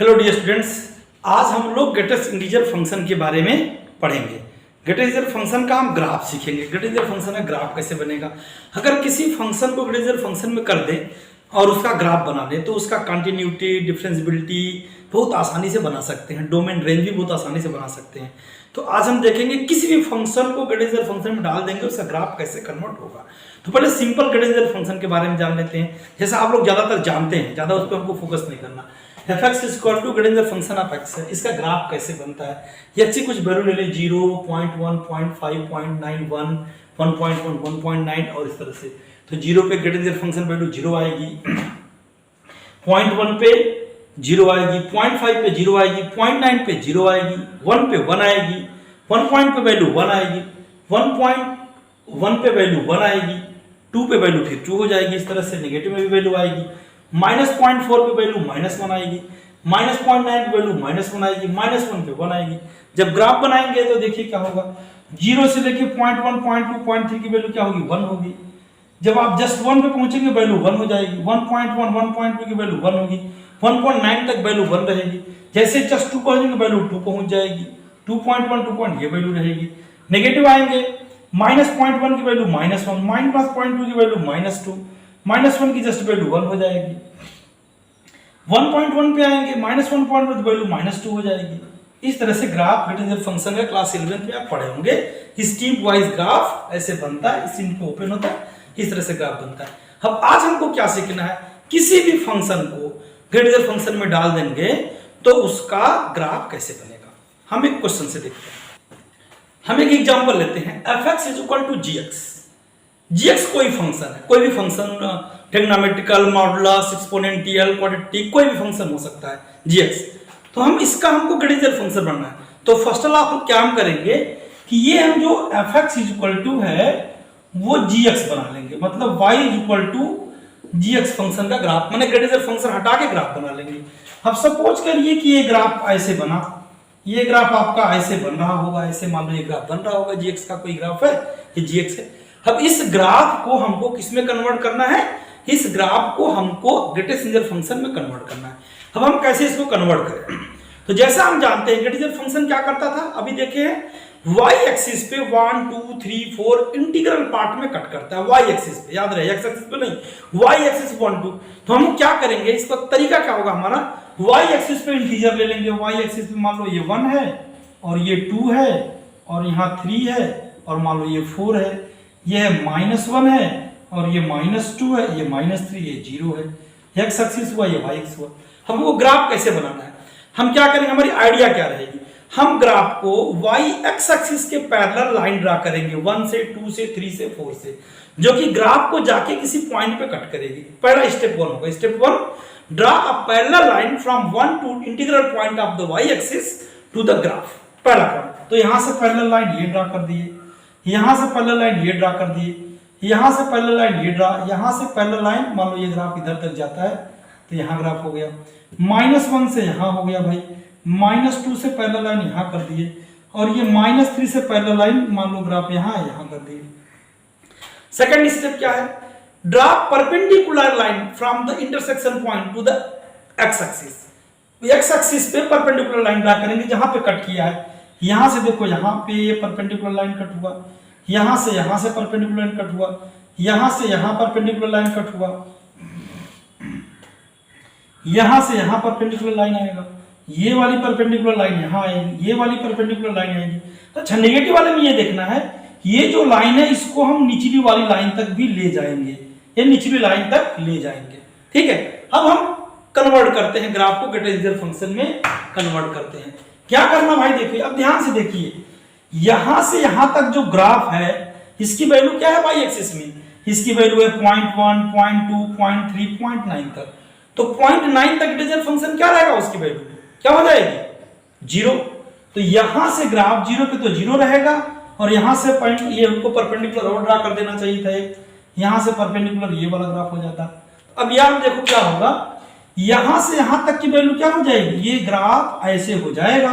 Hello dear students, आज हम लोग ग्रेटेस्ट इंटीजर फंक्शन के बारे में पढ़ेंगे। ग्रेटेस्ट इंटीजर फंक्शन का हम ग्राफ सीखेंगे। ग्रेटेस्ट इंटीजर फंक्शन का ग्राफ कैसे बनेगा। अगर किसी फंक्शन को ग्रेटेस्ट इंटीजर फंक्शन में कर दें और उसका ग्राफ बना दें तो उसका कंटिन्यूटी, डिफरेंशिएबिलिटी बहुत आसानी से बना सकते हैं। डोमेन रेंज भी बहुत आसानी से बना सकते हैं। तो आज हम देखेंगे किसी भी फंक्शन को ग्रेटेस्ट इंटीजर फंक्शन में डाल देंगे उसका ग्राफ कैसे कन्वर्ट होगा। तो पहले सिंपल ग्रेटेस्ट इंटीजर फंक्शन के बारे में जान लेते हैं। जैसा आप लोग ज्यादातर जानते हैं, ज्यादा उस पर हमको फोकस नहीं करना। fx is equal to greatest integer function of x है। इसका ग्राफ कैसे बनता है, ये अच्छी कुछ वैल्यू ले ले 0, 0.1, 0.5, 0.91, 1.1, 1.9 और इस तरह से। तो 0 पे ग्रेटेस्ट इंटीजर फंक्शन वैल्यू 0 आएगी, 0.1 पे 0 आएगी, 0.5 पे 0 आएगी, 0.9 पे 0 आएगी, 1 पे 1 आएगी, 1 पॉइंट पे वैल्यू 1 आएगी, 1.1 पे वैल्यू 1 आएगी, 2 पे वैल्यू फिर 2 हो जाएगी। इस तरह से नेगेटिव में भी वैल्यू आएगी। -0.4 पे वैल्यू -1 आएगी, -0.9 पे वैल्यू -1 आएगी, -1 पे 1 आएगी। जब ग्राफ बनाएंगे तो देखिए क्या होगा, 0 से लेके 0.1, 0.2, 0.3 की वैल्यू क्या होगी, 1 होगी। जब आप जस्ट 1 पे पहुंचेंगे वैल्यू 1 हो जाएगी। 1.1, 1.2 की वैल्यू 1 होगी, 1.9 तक वैल्यू 1 रहेगी। जैसे जस्ट 2 पहुंचेंगे वैल्यू 2 पहुंच जाएगी, 2.1, 2 ये वैल्यू रहेगी। नेगेटिव आएंगे, -0.1 की वैल्यू -1, -0.2 की वैल्यू -2, -1 की जस्ट वैल्यू 1 हो जाएगी। 1.1 पे आएंगे, -1.1 की वैल्यू -2 हो जाएगी। इस तरह से ग्राफ ग्रेटेस्ट इंटीजर फंक्शन का क्लास 11th में आप पढ़े होंगे। स्टेप वाइज ग्राफ ऐसे बनता है, इस पे ओपन होता है, इस तरह से ग्राफ बनता है। अब आज हमको क्या सीखना है, किसी भी फंक्शन को ग्रेटेस्ट इंटीजर फंक्शन में डाल देंगे तो उसका ग्राफ कैसे बनेगा। हम एक क्वेश्चन से देखते हैं। हम एक एग्जांपल लेते हैं, fx is equal to gx। gx कोई फंक्शन है, कोई भी function, trigonometrical, modulus, exponential, quadratic, कोई भी फंक्शन हो सकता है gx। तो हमको ग्रेटेस्ट इंटीजर फंक्शन बनना है। तो फर्स्ट ऑफ ऑल क्या हम करेंगे कि ये हम जो fx इज इक्वल टू है वो gx बना लेंगे, मतलब y is equal to gx function का ग्राफ, माने ग्रेटेस्ट इंटीजर फंक्शन हटा के ग्राफ बना लेंगे। अब सपोज करिए कि ये ग्राफ ऐसे बना, ये ग्राफ आपका ऐसे बन रहा होगा, ऐसे मान लो ये ग्राफ बन रहा होगा, gx का कोई ग्राफ है, ये gx है। अब इस ग्राफ को हमको किस में कन्वर्ट करना है, इस ग्राफ को हमको ग्रेटेस्ट इंटीजर फंक्शन में कन्वर्ट करना है। अब हम कैसे इसको कन्वर्ट करें, तो जैसा हम जानते हैं ग्रेटेस्ट इंटीजर फंक्शन क्या करता था, अभी देखें y एक्सिस पे 1, 2, 3, 4 इंटीग्रल पार्ट में कट करता है। y एक्सिस पे, याद रहे x एक्सिस पे नहीं, y एक्सिस 1, 2। तो हम क्या करेंगे, इसका तरीका क्या होगा हमारा, y एक्सिस पे इंटीजर ले लेंगे। y एक्सिस पे मान लो ये 1 है और ये 2 है और यहाँ 3 है और मान लो ये 4 है, ये -1 है और ये -2 है, ये -3, ये 0 है। x एक्सिस हुआ, ये y एक्सिस हुआ। हमको ग्राफ कैसे बनाना है, हम क्या करेंगे, हमारी आइडिया क्या रहेगी, हम ग्राफ को y x एक्सिस के पैरेलल लाइन ड्रा करेंगे 1 से 2 से 3 से 4 से, जो कि ग्राफ को जाके किसी पॉइंट पे कट करेगी। पहला स्टेप 1 होगा। Step 1, draw a parallel line from 1 to integral point of the y axis to the graph. पहला काम, तो यहां से पैरेलल लाइन ये ड्रा कर दिए, यहां से पैरेलल लाइन ये ड्रा कर दिए, यहां से पैरेलल लाइन ये ड्रा, यहां से पैरेलल लाइन, मान लो ये ग्राफ इधर तक जाता है तो यहां ग्राफ हो गया। -1 से यहां हो गया भाई, -2 से पैरेलल लाइन यहां कर दिए और ये -3 से पैरेलल लाइन, मान लो ग्राफ यहां कर दिए। सेकंड स्टेप क्या है, draw perpendicular line from the intersection point two the x axis. x axis पे परपेंडिकुलर लाइन ड्रा करेंगे जहां पे कट किया है। यहां से देखो, यहां पे ये परपेंडिकुलर लाइन कट हुआ, यहां से परपेंडिकुलर लाइन कट हुआ, यहां से यहां परपेंडिकुलर लाइन कट हुआ, यहां से यहां परपेंडिकुलर लाइन आएगा, ये वाली परपेंडिकुलर लाइन यहां आएगी, ये वाली परपेंडिकुलर लाइन आएगी। अच्छा, नेगेटिव वाले में ये देखना है, ये जो लाइन है इसको हम निचली वाली लाइन तक भी ले जाएंगे, ये निचली लाइन तक ले जाएंगे। ठीक है, अब हम कन्वर्ट करते हैं ग्राफ को, ग्रेटेस्ट इंटीजर फंक्शन में कन्वर्ट करते हैं। क्या करना भाई, देखिए अब ध्यान से देखिए, यहां से यहां तक जो ग्राफ है इसकी वैल्यू क्या है, y एक्सिस में इसकी वैल्यू है 0.1, 0.2, 0.3, 0.9 तक। तो 0.9 तक इंटीजर फंक्शन क्या रहेगा, उसकी वैल्यू क्या हो जाएगी, 0। तो यहां से ग्राफ 0 पे तो 0 रहेगा और यहां से पॉइंट ये हमको परपेंडिकुलर और ड्रा कर देना चाहिए था, यहां से परपेंडिकुलर ये वाला ग्राफ हो जाता। अब यहां देखो क्या होगा, यहां से यहां तक की वैल्यू क्या हो जाएगी, ये ग्राफ ऐसे हो जाएगा,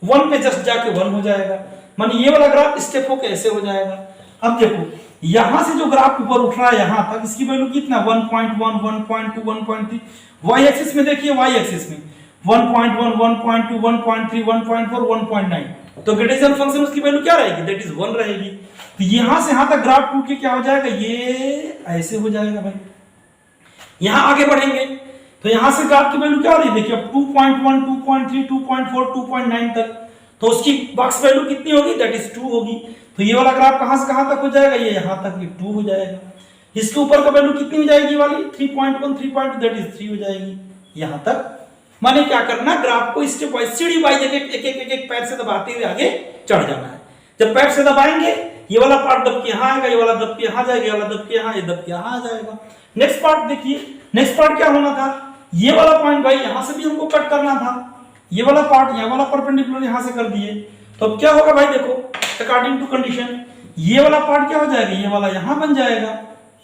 1 पे जस्ट जाके 1 हो जाएगा, माने ये वाला ग्राफ स्टेप होके ऐसे हो जाएगा। अब देखो यहां से जो ग्राफ ऊपर उठ रहा है यहां तक, इसकी वैल्यू कितना, 1.1, 1.2, 1.3। y एक्सिस में देखिए, y एक्सिस में 1.1, 1.2, 1.3, 1.4, 1.9, तो क्रिटिकल फंक्शन उसकी वैल्यू क्या रहेगी, दैट इज 1 रहेगी। तो यहां से यहां तक ग्राफ टूट के क्या हो जाएगा, ये ऐसे हो जाएगा भाई। यहां आगे बढ़ेंगे तो यहां से ग्राफ की वैल्यू क्या हो रही है, देखिए अब 2.1, 2.3, 2.4, 2.9 तक, तो उसकी बॉक्स वैल्यू कितनी होगी, दैट इज 2 होगी। तो ये वाला ग्राफ कहां से कहां तक हो जाएगा, ये यहां तक, ये 2 हो जाएगा। इसके ऊपर का वैल्यू कितनी हो जाएगी वाली 3.1, 3.2, दैट इज 3 हो जाएगी यहां तक। माने क्या करना, ग्राफ को स्टेप वाइज सीढ़ी वाइज एक पैर से दबाते हुए आगे चढ़ जाना है। जब पैर से दबाएंगे ये वाला पार्ट दब के यहां आएगा, ये वाला दब के यहां जाएगा, ये वाला दब के यहां, ये दब के यहां आ जाएगा। नेक्स्ट पार्ट देखिए, नेक्स्ट पार्ट क्या होना था, ये वाला पॉइंट भाई यहां से भी हमको कट करना था, ये वाला पार्ट ये वाला परपेंडिकुलर यहां से कर दिए, तो अब क्या होगा भाई, देखो अकॉर्डिंग टू कंडीशन ये वाला पार्ट क्या हो जाएगा, ये वाला यहां बन जाएगा,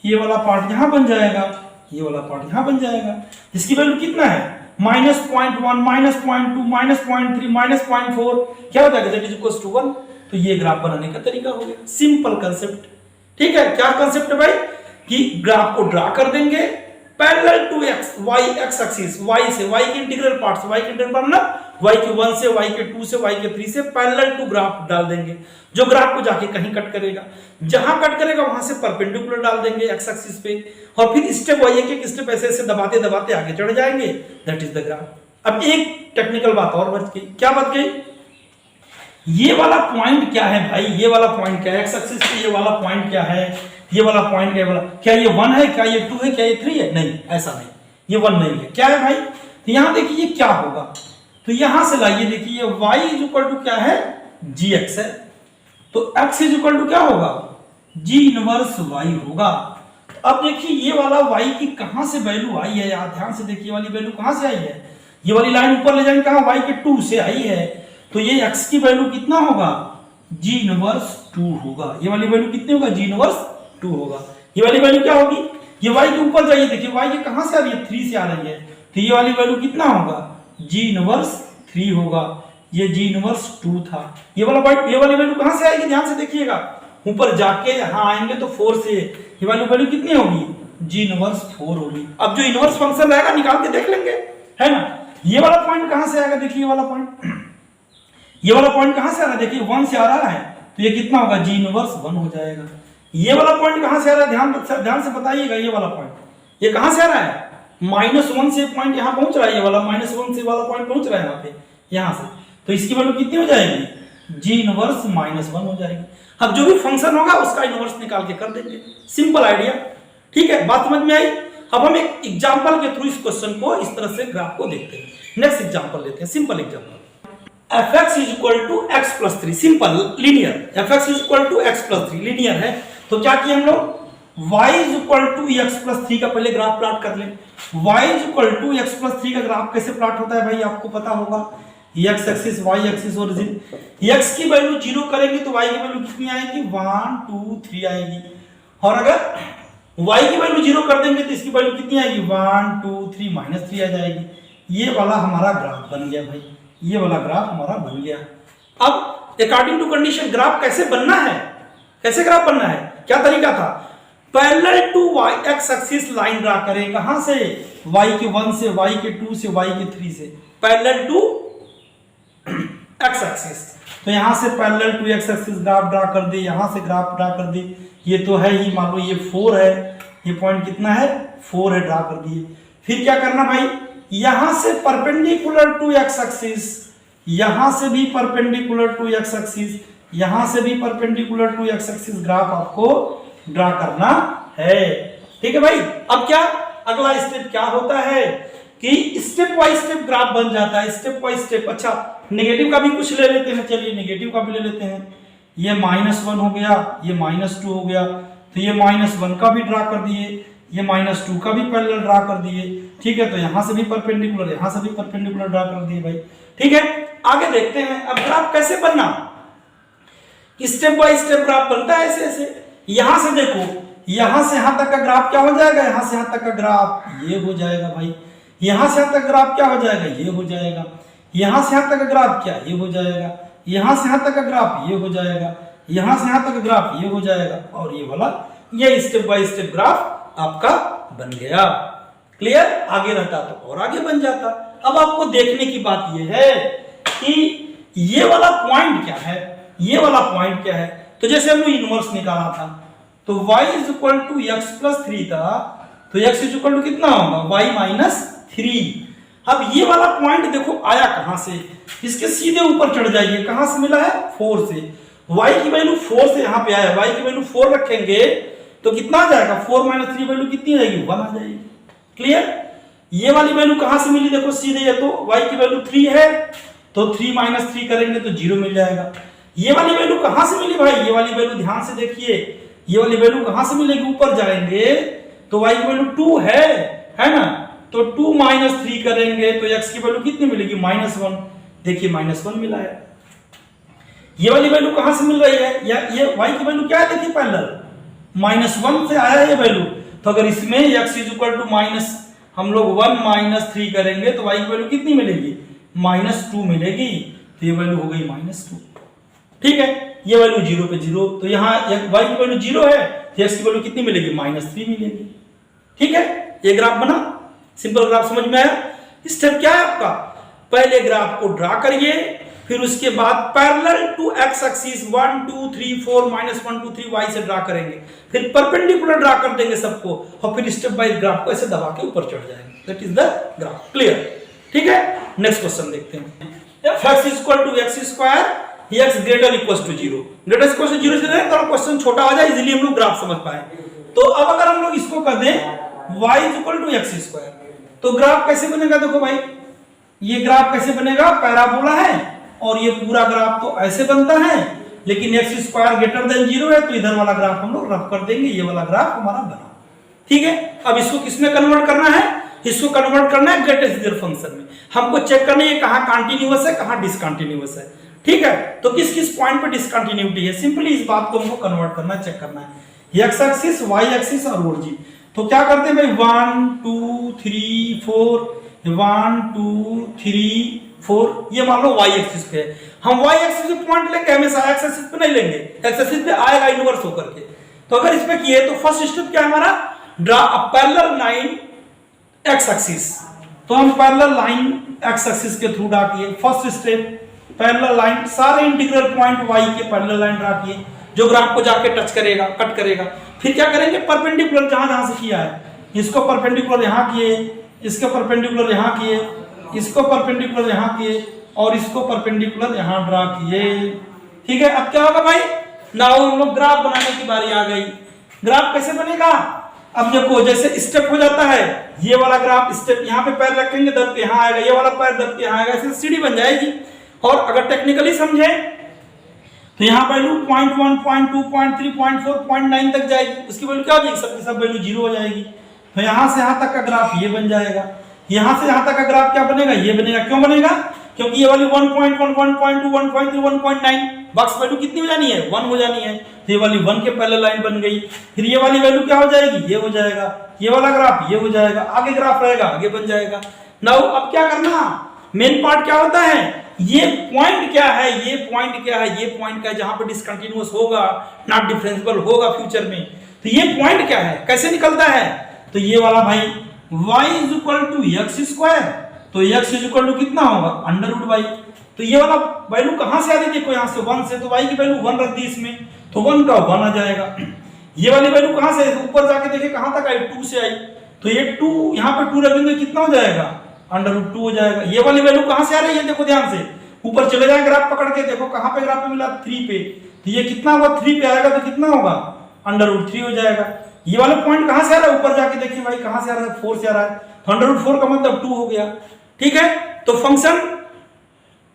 ये वाला पार्ट यहां बन जाएगा, ये वाला पार्ट यहां बन जाएगा। इसकी वैल्यू कितना है, -0.1, -0.2, -0.3, -0.4, क्या हो जाएगा, दैट इज इक्वल टू 1। तो ये ग्राफ बनाने का तरीका हो गया, सिंपल कंसेप्ट। ठीक है, क्या कंसेप्ट है भाई, कि ग्राफ को ड्रा कर देंगे parallel to x y x axis, y से वाई के इंटीग्रल पार्ट्स, वाई के इंटीग्रल पार्ट मतलब वाई के 1 से वाई के 2 से वाई के 3 से पैरेलल टू ग्राफ डाल देंगे, जो ग्राफ को जाके कहीं कट करेगा, जहां कट करेगा वहां से परपेंडिकुलर डाल देंगे एक्स एक्सिस पे, और फिर स्टेप वाई एक स्टेप ऐसे ऐसे दबाते दबाते आगे चढ़ जाएंगे, दैट इज द ग्राफ। अब एक टेक्निकल बात और बच गई, क्या बच गई, ये वाला पॉइंट क्या है भाई, ये वाला पॉइंट क्या है, एक्स एक्सिस पे ये वाला पॉइंट क्या है, ये वाला पॉइंट क्या है, क्या ये 1 है, क्या ये 2 है, क्या ये 3 है, नहीं ऐसा नहीं, ये 1 नहीं है, क्या है भाई, तो यहां देखिए ये क्या होगा, तो यहां से लाइए देखिए ये y इज इक्वल टू क्या है, gx है, तो x इज इक्वल टू क्या होगा, g इनवर्स y होगा। अब देखिए ये वाला y की कहां से वैल्यू आई है, यहां ध्यान से देखिए वाली वैल्यू कहां से आई है, ये वाली लाइन ऊपर ले जाएंगे कहां, y के 2 से आई है, तो ये x की वैल्यू कितना होगा, g इनवर्स 2 होगा, ये वाली वैल्यू कितनी होगा, g इनवर्स 2 होगा। ये वाली वैल्यू क्या होगी, ये y के ऊपर जाइए देखिए y के कहां से आ रही है, 3 से आ रही है, तो ये वाली वैल्यू कितना होगा, g इनवर्स 3 होगा, ये g इनवर्स 2 था। ये वाली वैल्यू कहां से आएगी, ध्यान से देखिएगा, ऊपर जाके यहां आएंगे तो 4 से, ये वाली वैल्यू कितनी होगी, g इनवर्स 4 होगी। अब जो इनवर्स फंक्शन रहेगा निकाल के देख लेंगे, है ना। ये वाला पॉइंट कहां से आएगा, देखिए ये वाला पॉइंट कहां से आ रहा है, देखिए 1 से आ रहा है, तो ये कितना होगा, g इनवर्स 1 हो जाएगा। ये वाला पॉइंट कहां से आ रहा है, ध्यान से बताइएगा, ये वाला पॉइंट ये कहां से आ रहा है, -1 से पॉइंट यहां पहुंच रहा है, ये वाला -1 से वाला पॉइंट पहुंच रहा है यहां पे, यहां से, तो इसकी वैल्यू कितनी हो जाएगी, g इनवर्स -1 हो जाएगी। अब जो भी फंक्शन होगा उसका इनवर्स निकाल के कर देंगे, सिंपल आइडिया। ठीक है, बात समझ में आई। अब हम एक एग्जांपल के थ्रू इस क्वेश्चन को इस तरह से ग्राफ को देखते हैं। नेक्स्ट एग्जांपल लेते हैं, simple example, fx is equal to x plus 3, simple linear, fx is equal to x plus 3 linear है, तो क्या किए हम लोग, y is equal to x plus 3 का पहले ग्राफ प्लॉट कर ले। y is equal to x plus 3 का ग्राफ कैसे प्लॉट होता है भाई, आपको पता होगा, x axis y axis origin, x की वैल्यू 0 करेंगे तो y की वैल्यू कितनी आएगी, 1 2 3 आएगी, और अगर y की वैल्यू 0 कर देंगे तो इसकी वैल्यू कितनी आएगी, 1 2 3 -3 आ जाएगी। ये वाला हमारा ग्राफ बन गया भाई, ये वाला ग्राफ हमारा बन गया। अब अकॉर्डिंग टू कंडीशन ग्राफ कैसे बनना है, कैसे ग्राफ बनना है, क्या तरीका था, parallel to y x axis line draw करें, कहां से, y के 1 से y के 2 से y के 3 से, पैरेलल टू x एक्सिस, तो यहां से parallel to x axis graph draw कर दे, यहां से ग्राफ ड्रा कर दे, ये तो है ही, मान लो ये 4 है, ये पॉइंट कितना है, 4 है, ड्रा कर दिए। फिर क्या करना भाई, यहां से परपेंडिकुलर टू x एक्सिस, यहां से भी परपेंडिकुलर टू x एक्सिस, यहां से भी perpendicular to x axis graph आपको ड्रा करना है। ठीक है भाई, अब क्या अगला स्टेप क्या होता है कि स्टेप बाय स्टेप ग्राफ बन जाता है, स्टेप बाय स्टेप। अच्छा, नेगेटिव का भी कुछ ले लेते हैं, चलिए नेगेटिव का भी ले लेते हैं, ये -1 हो गया, ये -2 हो गया, तो ये -1 का भी ड्रा कर दिए, ये -2 का भी पैरेलल ड्रा कर दिए। ठीक है, तो यहां से भी परपेंडिकुलर, यहां से भी परपेंडिकुलर ड्रा कर दिए भाई। ठीक है, आगे देखते हैं अब ग्राफ कैसे बनना, स्टेप बाय स्टेप ग्राफ बनता है ऐसे ऐसे। यहां से देखो, यहां से यहां तक का ग्राफ क्या हो जाएगा, यहां से यहां तक का ग्राफ ये हो जाएगा भाई, यहां से यहां तक ग्राफ क्या हो जाएगा, ये हो जाएगा, यहां से यहां तक का ग्राफ क्या ये हो जाएगा, यहां से यहां तक का ग्राफ ये हो जाएगा, यहां से यहां तक का ग्राफ ये हो जाएगा, और ये वाला ये स्टेप बाय स्टेप ग्राफ आपका बन गया। क्लियर, आगे रहता तो और आगे बन जाता। अब आपको देखने की बात यह है कि ये वाला पॉइंट क्या है, ये वाला पॉइंट क्या है। तो जैसे हमने इनवर्स निकाला था तो y is equal to x plus 3 था, तो x इज इक्वल टू कितना होगा y माइनस 3। अब ये वाला पॉइंट देखो आया कहां से, इसके सीधे ऊपर चढ़ जाइए, कहां से मिला है 4 से, y की वैल्यू 4 से यहां पे आया, y की वैल्यू 4 रखेंगे तो कितना आ जाएगा 4 माइनस 3 वैल्यू कितनी आएगी 1 आ जाएगी। क्लियर। ये वाली वैल्यू कहां से मिली देखो सीधे, ये तो y की वैल्यू 3 है तो 3 माइनस 3 करेंगे तो 0 मिल जाएगा। ये वाली वैल्यू कहां से मिली भाई, ये वाली वैल्यू ध्यान से देखिए, ये वाली वैल्यू कहां से मिलेगी, ऊपर जाएंगे तो y की वैल्यू 2 है ना, तो 2 माइनस 3 करेंगे तो x की वैल्यू कितनी मिलेगी -1। देखिए -1 मिला है। ये वाली वैल्यू कहां से मिल रही है, या ये y की वैल्यू क्या है देखिए पैरेलल -1 से आया ये वैल्यू, तो अगर इसमें x is equal to minus हम लोग 1 माइनस 3 करेंगे तो y की वैल्यू कितनी मिलेगी -2 मिलेगी, तो ये वैल्यू हो गई -2। ठीक है, ये वैल्यू 0 पे 0, तो यहाँ y की वैल्यू 0 है तो x की वैल्यू कितनी मिलेगी -3 मिलेगी। ठीक है, ये ग्राफ बना, सिंपल ग्राफ समझ में आया। स्टेप क्या है आपका, पहले ग्राफ को ड्रा करिए, फिर उसके बाद parallel to x axis 1 2 3 4 -1 2 3 y से ड्रा करेंगे, फिर परपेंडिकुलर ड्रा कर देंगे सबको, और फिर स्टेप बाय ग्राफ को ऐसे दबा के ऊपर चढ़ जाएंगे। That is the graph. Clear. ठीक है, नेक्स्ट क्वेश्चन देखते हैं। f(x = x²) x greater equal to 0, greater equal to 0 से थोड़ा क्वेश्चन छोटा हो जाए, इजीली हम लोग ग्राफ समझ पाए। तो अब अगर हम लोग इसको कर दें y = x², तो ग्राफ कैसे बनेगा देखो भाई, ये ग्राफ कैसे बनेगा, पैराबोला है और ये पूरा ग्राफ तो ऐसे बनता है, लेकिन x² ग्रेटर देन 0 है तो इधर वाला ग्राफ हम लोग रफ कर देंगे, ये वाला ग्राफ हमारा बना। ठीक है, अब इसको किसमें कन्वर्ट करना है, इसको कन्वर्ट करना है ग्रेटेस्ट डिजिटल फंक्शन में। हमको चेक करना है कहां कंटीन्यूअस है कहां डिसकंटीन्यूअस है। ठीक है, तो किस किस पॉइंट पे डिसकंटिन्यूटी है, सिंपली इस बात को हमको कन्वर्ट करना, चेक करना है। x एक्सिस, y एक्सिस और ओरिजिन। तो क्या करते हैं भाई 1 2 3 4 1 2 3 4, ये मान लो y एक्सिस पे है। हम y एक्सिस पे पॉइंट लेंगे, हमेशा x एक्सिस पे नहीं लेंगे, x एक्सिस पे आएगा इनवर्स होकर के। तो अगर इस पे किए तो फर्स्ट स्टेप क्या है हमारा, draw a parallel line x axis. तो हम पैरेलल लाइन x एक्सिस के थ्रू ड्रा किए। फर्स्ट स्टेप पैरेलल लाइन, सारे इंटीग्रल पॉइंट y के पैरेलल लाइन ड्रा किए जो ग्राफ को जाके टच करेगा, कट करेगा। फिर क्या करेंगे, परपेंडिकुलर जहां जहां से किया है, इसको परपेंडिकुलर यहां किए, इसके परपेंडिकुलर यहां किए, इसको परपेंडिकुलर यहां किए और इसको परपेंडिकुलर यहां ड्रा किए। ठीक है, अब क्या होगा भाई, नाउ हम लोग ग्राफ बनाने की बारी आ गई। ग्राफ कैसे बनेगा, अब देखो जैसे स्टेप हो जाता है, ये वाला ग्राफ स्टेप यहाँ पे पैर रखेंगे दब के यहाँ आएगा, ये वाला पैर दब के यहाँ आएगा, ऐसे सीढ़ी बन जाएगी। और अगर टेक्निकली समझे तो यहाँ वैल्यू 0.1 0.2 0.3 0.4 0.9 तक जाएगी, उसकी वैल्यू क्या हो जाएगी, सबकी सब वैल्यू 0 हो जाएगी। तो यहाँ से यहाँ तक का ग्राफ ये बन जाएगा, यहाँ से यहाँ तक का ग्राफ क्या बनेगा, ये बनेगा। क्यों बनेगा, क्योंकि ये वाली 1.1 1.2 1.3 1.9 बॉक्स वैल्यू कितनी हो जानी है 1 हो जानी है, तो ये वाली 1 के पैरेलल लाइन बन गई। फिर ये वाली वैल्यू क्या हो जाएगी, ये हो जाएगा, ये वाला ग्राफ ये हो जाएगा, आगे ग्राफ रहेगा आगे बन जाएगा। नाउ अब क्या करना, मेन पार्ट क्या होता है, ये पॉइंट क्या है, ये पॉइंट क्या है, ये पॉइंट क्या है जहां पे डिसकंटिन्यूअस होगा, नॉट डिफरेंशिएबल होगा फ्यूचर में। तो ये पॉइंट क्या है, कैसे निकलता है, तो ये वाला भाई y = x², तो x = कितना होगा √y। तो ये वाला वैल्यू कहां से आ रही है, देखो यहां से 1 से, तो y की वैल्यू 1 रख दी इसमें, तो 1 का 1 आ जाएगा। ये वाली वैल्यू कहां से, ऊपर जाके देखे कहां तक आई, 2 से आई, तो ये 2 यहां पे 2 रख देंगे कितना हो जाएगा √2 हो जाएगा। ये वाली वैल्यू कहां से आ रही है, देखो ध्यान से, ऊपर चले जाए ग्राफ पकड़ के, देखो कहां पे ग्राफ पे मिला 3 पे, तो ये कितना होगा 3 पे आएगा तो कितना होगा √3 हो जाएगा। ये वाला पॉइंट कहां से आ रहा है, ऊपर जाके देखिए भाई कहां से आ रहा है, 4 से आ रहा है, तो √4 का मतलब 2 हो गया। ठीक है, तो फंक्शन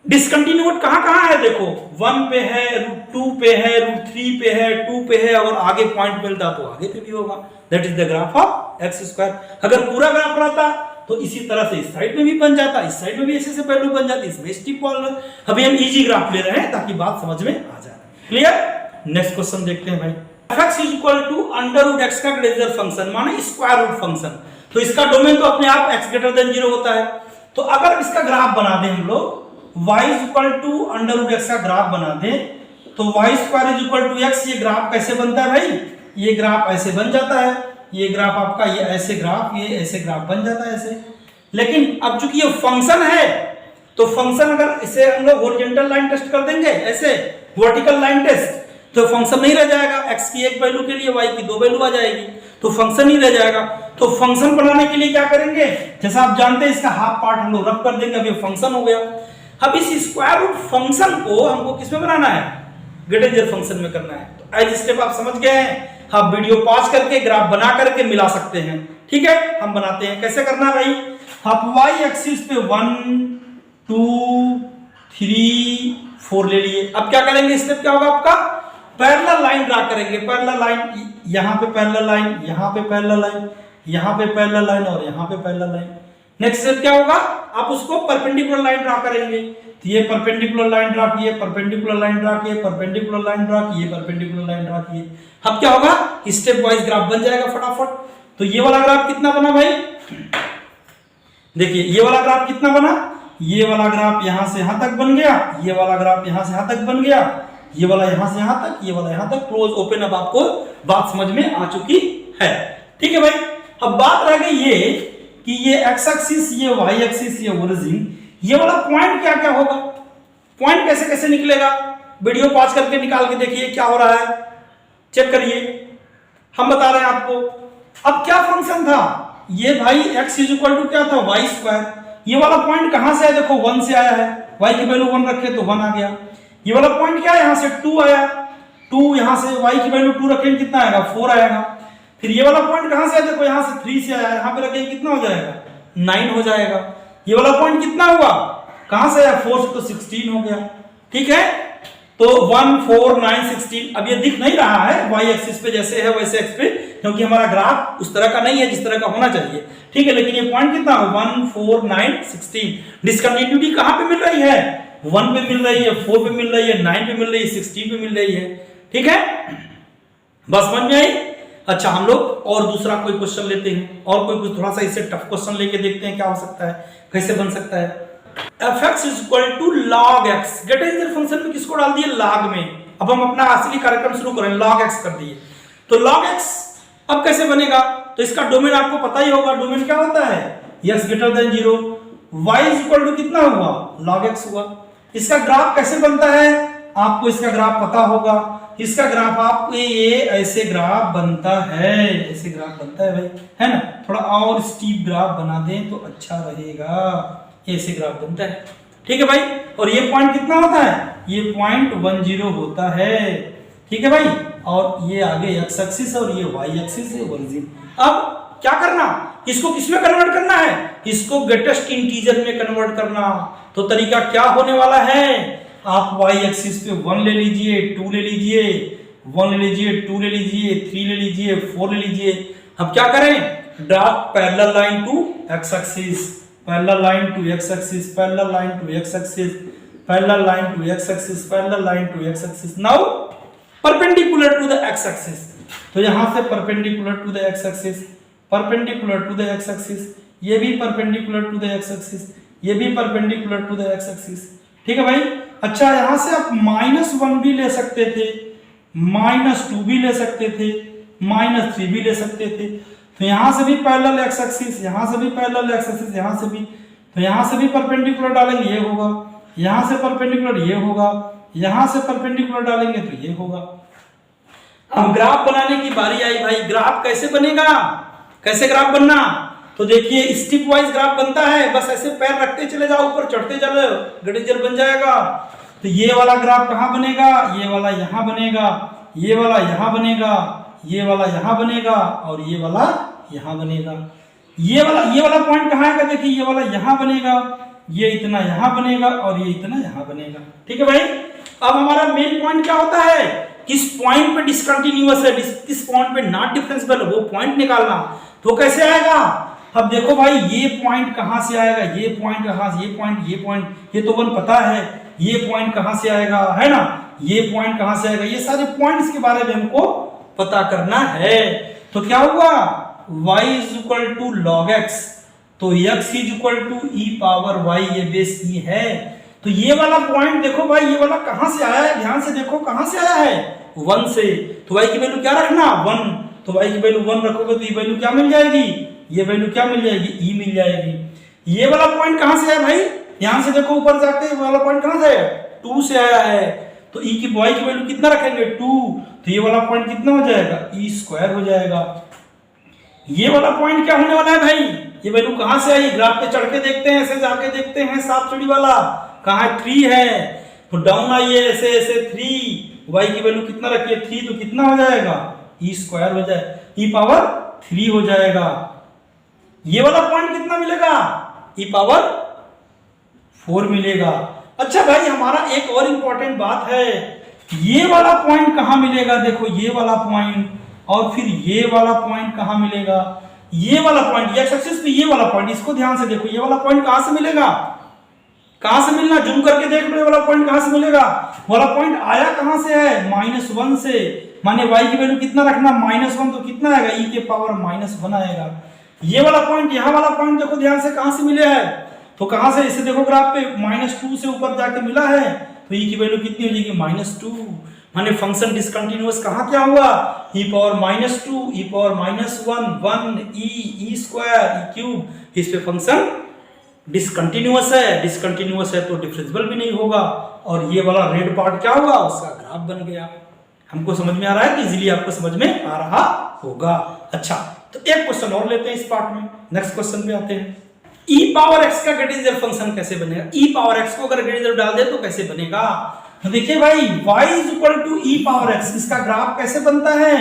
डिसकंटिन्यूट कहां कहां है, देखो 1 पे है, √2 पे है, √3 पे है, 2 पे है, और आगे पॉइंट मिलता तो आगे पे भी होगा। That is the graph of x²। अगर पूरा ग्राफ रहता तो इसी तरह से इस साइड में भी बन जाता, इस साइड में भी ऐसे से वैल्यू बन जाती, इसमें स्टीप वॉल। अभी हम इजी ग्राफ ले रहे हैं ताकि बात समझ में आ जाए। क्लियर। नेक्स्ट क्वेश्चन देखते हैं भाई, f(x = √x) का ग्रेटर फंक्शन माने स्क्वायर रूट फंक्शन। तो इसका डोमेन तो अपने आप x > 0 होता है। तो अगर इसका ग्राफ बना दें हम लोग, y = √x का ग्राफ बना दें, तो y² = x, ये ग्राफ कैसे बनता है भाई, ये ग्राफ ऐसे बन जाता है, ये ग्राफ आपका, ये ऐसे ग्राफ, ये ऐसे ग्राफ बन जाता है ऐसे। लेकिन अब चूंकि ये फंक्शन है तो फंक्शन अगर इसे हम लोग हॉरिजॉन्टल लाइन टेस्ट कर देंगे ऐसे वर्टिकल लाइन टेस्ट तो फंक्शन नहीं रह जाएगा, x की एक वैल्यू के लिए y की दो वैल्यू आ जाएगी तो फंक्शन नहीं रह जाएगा। तो फंक्शन बनाने के लिए क्या करेंगे, जैसा आप जानते हैं इसका हाफ पार्ट हम लोग रब कर देंगे, अब ये फंक्शन हो गया। अब इस स्क्वायर रूट फंक्शन को हमको किस में बनाना है, ग्रेटेंजर फंक्शन में करना है। तो एज स्टेप आप समझ गए हैं, आप वीडियो पॉज करके ग्राफ बना करके मिला सकते हैं। ठीक है, हम बनाते हैं, कैसे करना है भाई, आप y एक्सिस पे 1 2 3 4 ले लिए। अब क्या करेंगे, स्टेप क्या होगा आपका, पैरेलल लाइन ड्रा करेंगे, पैरेलल लाइन, यहां पे पैरेलल लाइन, यहां पे पैरेलल लाइन, यहां पे पैरेलल लाइन और यहां पे पैरेलल लाइन। नेक्स्ट स्टेप क्या होगा, आप उसको परपेंडिकुलर लाइन ड्रा करेंगे, तो ये परपेंडिकुलर लाइन ड्रा किए, परपेंडिकुलर लाइन ड्रा किए, परपेंडिकुलर लाइन ड्रा किए, परपेंडिकुलर लाइन ड्रा किए। अब क्या होगा, स्टेप वाइज ग्राफ बन जाएगा फटाफट। तो ये वाला ग्राफ कितना बना भाई, देखिए ये वाला ग्राफ कितना बना, ये वाला ग्राफ यहां से यहां तक बन गया, ये वाला ग्राफ यहां से यहां तक बन गया, ये वाला यहां से यहां तक, ये वाला यहां तक, क्लोज ओपन। अब आपको बात समझ में आ चुकी है। ठीक है भाई, अब बात रह गई ये कि ये x एक्सिस, ये y एक्सिस, ये ओरिजिन, ये वाला पॉइंट क्या क्या होगा, पॉइंट कैसे कैसे निकलेगा, वीडियो पॉज करके निकाल के देखिए क्या हो रहा है, चेक करिए, हम बता रहे हैं आपको। अब क्या फंक्शन था ये भाई, x इज इक्वल टू क्या था, y स्क्वायर। ये वाला पॉइंट कहां से आया, देखो 1 से आया है, y की वैल्यू 1 रखे तो 1 आ गया। ये वाला पॉइंट क्या है, यहां से 2 आया, 2 यहां से y की वैल्यू 2 रखेंगे कितना आएगा, 4 आएगा। फिर ये वाला पॉइंट कहां से आया, देखो यहां से 3 से आया, यहां पे रखेंगे कितना हो जाएगा, 9 हो जाएगा। ये वाला पॉइंट कितना हुआ, कहां से आया, 4 से तो 16 हो गया। ठीक है, तो 1 4 9 16। अब ये दिख नहीं रहा है y एक्सिस पे जैसे है वैसे x पे, क्योंकि हमारा ग्राफ उस तरह का नहीं है जिस तरह का होना चाहिए। ठीक है, लेकिन ये पॉइंट कितना है, 1 4 9 16। डिस्कंटिन्यूटी कहां पे मिल रही है, 1 पे मिल रही है, 4 पे मिल रही है, 9 पे मिल रही है, 16 पे मिल रही है। ठीक है, बस समझ में आई। अच्छा, हम लोग और दूसरा कोई क्वेश्चन लेते हैं, और कोई कुछ थोड़ा सा इससे टफ क्वेश्चन लेके देखते हैं क्या हो सकता है, कैसे बन सकता है। fx is equal to log x, greatest integer function में किसको डाल दिए, log में। अब हम अपना असली कार्यक्रम शुरू करें, log x कर दिए, तो log x अब कैसे बनेगा, तो इसका डोमेन आपको पता ही होगा, डोमेन क्या होता है, x greater than 0, y is equal to कितना हुआ, log x हुआ। इसका ग्राफ कैसे बनता है, आपको इसका ग्राफ पता होगा, इसका ग्राफ आपको ये ऐसे ग्राफ बनता है, ऐसे ग्राफ बनता है भाई, है ना। थोड़ा और स्टीप ग्राफ बना दें तो अच्छा रहेगा, ऐसे ग्राफ बनता है। ठीक है भाई, और ये पॉइंट कितना होता है, ये पॉइंट 1 0 होता है। ठीक है भाई, और ये आगे x एक्सिस और ये y एक्सिस है, ओरिजिन। अब क्या करना, इसको किसमें कन्वर्ट करना है, इसको ग्रेटेस्ट इंटीजर में कन्वर्ट करना। तो तरीका क्या होने वाला है, आप y एक्सिस पे 1 ले लीजिए, 2 ले लीजिए, 1 ले लीजिए, 2 ले लीजिए, 3 ले लीजिए, 4 ले लीजिए। अब क्या करें, draw parallel line to x axis, parallel line to x axis, parallel line to x axis, parallel line to x axis, parallel line to x axis. Now perpendicular to the x axis, तो यहां से perpendicular to the x axis, perpendicular to the x axis, ये भी perpendicular to the x axis, ये भी perpendicular to the x axis. ठीक है भाई। अच्छा, यहां से आप -1 भी ले सकते थे, -2 भी ले सकते थे, -3 भी ले सकते थे। तो यहां से भी पैरेलल x एक्सिस, यहां से भी पैरेलल x एक्सिस, यहां से भी, तो यहां से भी परपेंडिकुलर डालेंगे ये होगा, यहां से परपेंडिकुलर ये होगा, यहां से परपेंडिकुलर डालेंगे तो ये होगा। अब ग्राफ बनाने की बारी आई भाई, ग्राफ कैसे बनेगा, कैसे ग्राफ बनना, तो देखिए स्टेप वाइज ग्राफ बनता है, बस ऐसे पैर रखते चले जाओ, ऊपर चढ़ते चलो, ग्रेटेंजर बन जाएगा। तो ये वाला ग्राफ कहां बनेगा, ये वाला यहां बनेगा, ये वाला यहां बनेगा, ये वाला यहां बनेगा और ये वाला यहां बनेगा। ये वाला पॉइंट कहां आएगा, देखिए ये वाला यहां बनेगा, ये इतना यहां बनेगा और ये इतना यहां बनेगा। ठीक है भाई। अब हमारा मेन पॉइंट क्या होता है, किस पॉइंट पे डिसकंटिन्यूअस है, किस पॉइंट पे नॉट डिफरेंशिएबल, वो पॉइंट निकालना। तो कैसे आएगा, अब देखो भाई ये पॉइंट कहां से आएगा, ये पॉइंट कहां से, ये पॉइंट ये तो 1 पता है, ये पॉइंट कहां से आएगा, है ना, ये पॉइंट कहां से आएगा, ये सारे पॉइंट्स के बारे में हमको पता करना है। तो क्या हुआ, y is equal to log x, तो x is equal to e power y, ये बेस e है। तो ये वाला पॉइंट देखो भाई, ये वाला कहां से आया है, ध्यान से देखो कहां से आया है, 1 से। तो y की वैल्यू क्या रखना, 1, तो y की वैल्यू 1 रखोगे तो ये वैल्यू क्या मिल जाएगी, ये वैल्यू क्या मिल जाएगी, e मिल जाएगी। ये वाला पॉइंट कहां से आया भाई, यहां से देखो ऊपर जाके ये वाला पॉइंट कहां से आया, 2 से आया है, तो ई की y की वैल्यू कितना रखेंगे 2, तो ये वाला पॉइंट कितना हो जाएगा e² हो जाएगा। ये वाला पॉइंट क्या होने वाला है भाई, ये वैल्यू कहां से आई, ग्राफ पे चढ़ के देखते हैं, ऐसे जाके देखते हैं, सांप सीढ़ी वाला कहां है 3 है, तो डाउन आइए ऐसे ऐसे 3, y की वैल्यू कितना रखिए 3, तो कितना हो जाएगा e² हो जाए, e³ हो जाएगा। ये वाला पॉइंट कितना मिलेगा e⁴ मिलेगा। अच्छा भाई हमारा एक और इंपॉर्टेंट बात है, ये वाला पॉइंट कहां मिलेगा, देखो ये वाला पॉइंट, और फिर ये वाला पॉइंट कहां मिलेगा, ये वाला पॉइंट एक्स एक्सिस पे ये वाला पॉइंट, इसको ध्यान से देखो, ये वाला पॉइंट कहां से मिलेगा, कहां से मिलना, जूम करके देख लो, ये वाला पॉइंट कहां से मिलेगा, वाला पॉइंट आया कहां से है -1 से, माने y की वैल्यू कितना रखना -1, तो कितना आएगा e⁻⁻1 आएगा। ये वाला पॉइंट, यहां वाला पॉइंट देखो ध्यान से कहां से मिले है, तो कहां से, इसे देखो ग्राफ पे -2 से ऊपर जाके मिला है, तो e की वैल्यू कितनी हो जाएगी -2, माने फंक्शन डिसकंटीन्यूअस कहां क्या हुआ e⁻², e⁻1 e², e³, इस पे फंक्शन डिसकंटीन्यूअस है तो डिफरेंशिएबल भी नहीं होगा, और ये वाला रेड पार्ट क्या हुआ, उसका ग्राफ बन गया। हमको समझ में आ रहा है कि इजीली आपको समझ में आ रहा होगा। अच्छा तो एक क्वेश्चन और लेते हैं इस पार्ट में, नेक्स्ट क्वेश्चन पे आते हैं। e⁻x का ग्रेडियंट फंक्शन कैसे बनेगा, e⁻x को अगर ग्रेडियंट डाल दे तो कैसे बनेगा, तो देखिए भाई y = e⁻x, इसका ग्राफ कैसे बनता है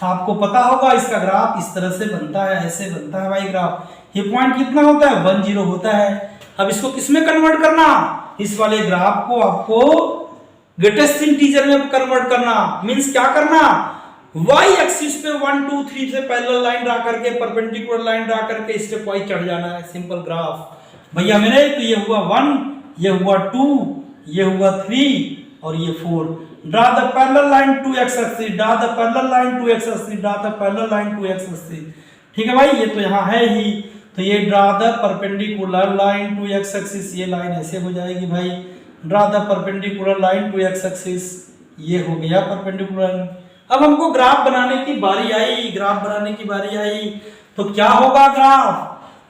आपको पता होगा, इसका ग्राफ इस तरह से बनता है, ऐसे बनता है भाई ग्राफ, ये पॉइंट कितना होता है 1 0 होता है। अब इसको किसमें कन्वर्ट करना, इस वाले ग्राफ को आपको ग्रेटेस्ट इंटीजर में कन्वर्ट करना, मींस क्या करना, y एक्सिस पे 1 2 3 से पैरेलल लाइन ड्रा करके, परपेंडिकुलर लाइन ड्रा करके स्टेप वाइज चढ़ जाना है, सिंपल ग्राफ भैया मेरे। तो ये हुआ 1, ये हुआ 2, ये हुआ 3 और ये 4। Draw the parallel line to x axis, draw the parallel line to x axis, draw the parallel line to x axis, ठीक है भाई, ये तो यहाँ है ही, तो ये draw the perpendicular line to x axis, ये लाइन ऐसे हो जाएगी भाई, draw the perpendicular line to x axis, ये हो गया परपेंडिकुलर। अब हमको ग्राफ बनाने की बारी आई, ग्राफ बनाने की बारी आई, तो क्या होगा ग्राफ,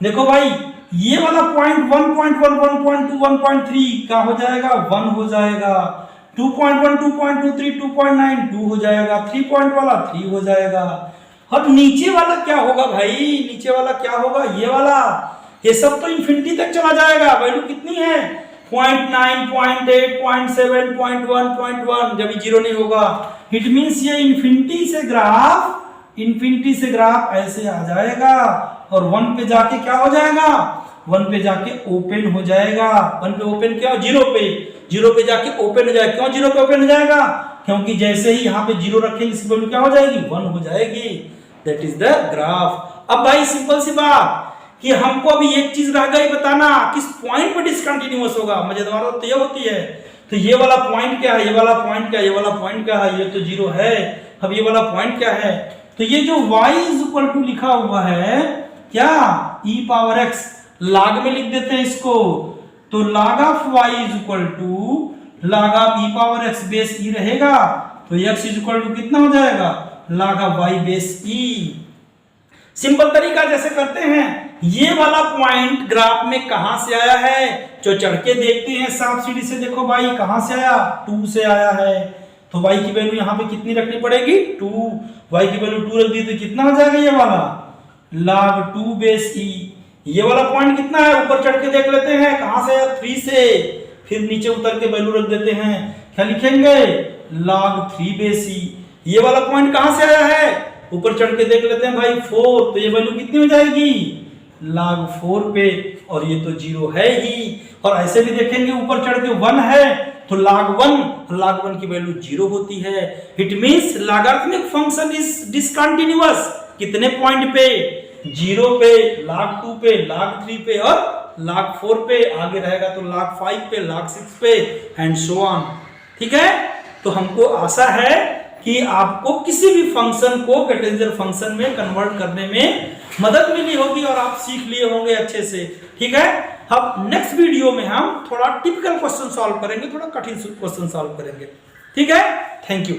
देखो भाई ये वाला पॉइंट 1.1 1.2 1.3 क्या हो जाएगा 1 हो जाएगा, 2.1 2.2 3 2.9 2 हो जाएगा, 3 पॉइंट वाला 3 हो जाएगा। अब नीचे वाला क्या होगा भाई, नीचे वाला क्या होगा, ये वाला, ये सब तो इंफिनिटी तक चला जाएगा, वैल्यू कितनी है 0.9 0.8 0.7 0.1 जब 0 नहीं होगा, इट मींस ये इंफिनिटी से ग्राफ ऐसे आ जाएगा, और 1 पे जाके क्या हो जाएगा, 1 पे जाके ओपन हो जाएगा, 1 पे ओपन क्या, 0 पे जाके ओपन हो जाएगा। क्यों 0 पे ओपन हो जाएगा, क्योंकि जैसे ही यहाँ पे 0 रखेंगे इसकी वैल्यू क्या हो जाएगी 1 हो जाएगी, दैट इज द ग्राफ। अब भाई सिंपल सी बात कि हमको अभी एक चीज रह गई बताना, किस पॉइंट पे डिसकंटीन्यूअस होगा, मजेदार बात तो ये होती है, तो ये वाला पॉइंट क्या है, ये वाला पॉइंट क्या है, ये वाला पॉइंट क्या है, ये तो 0 है, अब ये वाला पॉइंट क्या है, तो ये जो y = लिखा हुआ है क्या e⁻x, log में लिख देते हैं इसको, तो log of y = log of e⁻x base e रहेगा, तो x = कितना हो जाएगा log of y base e। Simple तरीका जैसे करते हैं, ये वाला पॉइंट ग्राफ में कहां से आया है, जो चढ़ के देखते हैं सांप सीढ़ी से, देखो भाई कहां से आया 2 से आया है, तो y की वैल्यू यहाँ पे कितनी रखनी पड़ेगी 2, y की वैल्यू 2 रख दी तो कितना हो जाएगा ये वाला log 2 बेस e। ये वाला पॉइंट कितना है, ऊपर चढ़ के देख लेते हैं कहां से, 3 से, फिर नीचे उतर के वैल्यू रख देते हैं, क्या लिखेंगे log 3 बेस e। ये वाला पॉइंट कहां से आया है, ऊपर चढ़ के देख लेते हैं भाई 4, तो ये वैल्यू कितनी हो जाएगी log 4 पे, और ये तो 0 है ही, और ऐसे भी देखेंगे ऊपर चढ़ के 1 है, तो log 1 की वैल्यू 0 होती है, it means logarithmic function is discontinuous, कितने पॉइंट पे 0 पे, log 2 पे, log 3 पे और log 4 पे, आगे रहेगा तो log 5 पे, log 6 पे एंड सो ऑन, ठीक है। तो हमको आशा है कि आपको किसी भी फंक्शन को कैटेगरी फंक्शन में कन्वर्ट करने में मदद मिली होगी और आप सीख लिए होंगे अच्छे से, ठीक है। अब नेक्स्ट वीडियो में हम थोड़ा टिपिकल क्वेश्चन सॉल्व करेंगे, थोड़ा कठिन क्वेश्चन सॉल्व करेंगे, ठीक है। Thank you.